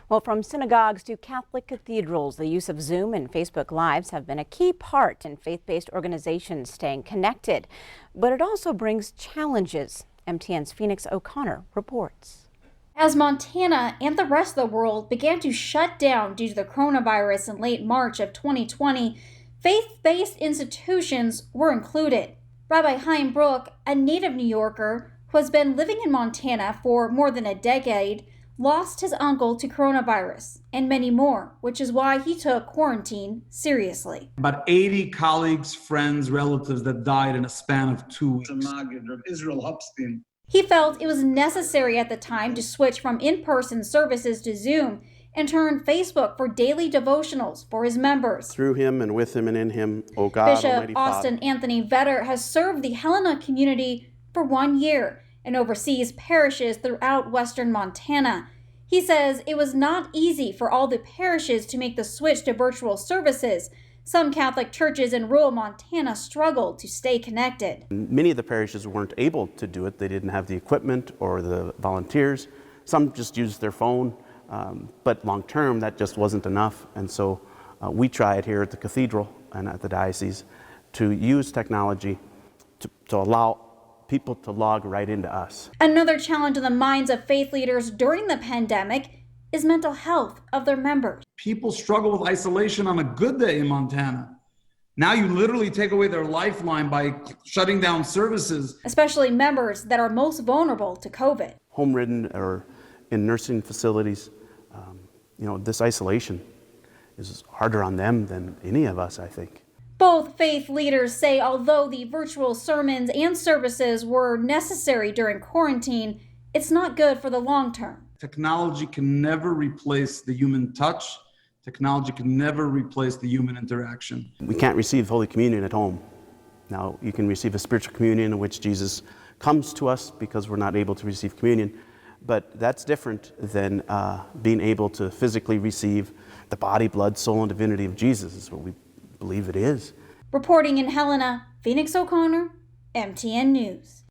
Well, from synagogues to Catholic cathedrals, the use of Zoom and Facebook Lives have been a key part in faith-based organizations staying connected. But it also brings challenges. MTN's Phoenix O'Connor reports. As Montana and the rest of the world began to shut down due to the coronavirus in late March of 2020, faith-based institutions were included. Rabbi Chaim Brook, a native New Yorker who has been living in Montana for more than a decade, lost his uncle to coronavirus and many more, which is why he took quarantine seriously. About 80 colleagues, friends, relatives that died in a span of 2 weeks. Israel Hopstein. He felt it was necessary at the time to switch from in-person services to Zoom and turn Facebook for daily devotionals for his members. Through him and with him and in him, O God, Bishop Almighty Austin Father. Anthony Vetter has served the Helena community for 1 year and oversees parishes throughout western Montana. He says it was not easy for all the parishes to make the switch to virtual services. Some Catholic churches in rural Montana struggled to stay connected. Many of the parishes weren't able to do it. They didn't have the equipment or the volunteers. Some just used their phone, but long term that just wasn't enough. And so we tried here at the cathedral and at the diocese to use technology to allow people to log right into us. Another challenge in the minds of faith leaders during the pandemic is mental health of their members. People struggle with isolation on a good day in Montana. Now you literally take away their lifeline by shutting down services. Especially members that are most vulnerable to COVID. Home-ridden or in nursing facilities, this isolation is harder on them than any of us, I think. Both faith leaders say although the virtual sermons and services were necessary during quarantine, it's not good for the long term. Technology can never replace the human touch. Technology can never replace the human interaction. We can't receive Holy Communion at home. Now, you can receive a spiritual communion in which Jesus comes to us because we're not able to receive communion, but that's different than being able to physically receive the body, blood, soul, and divinity of Jesus, is what we believe it is. Reporting in Helena, Phoenix O'Connor, MTN News.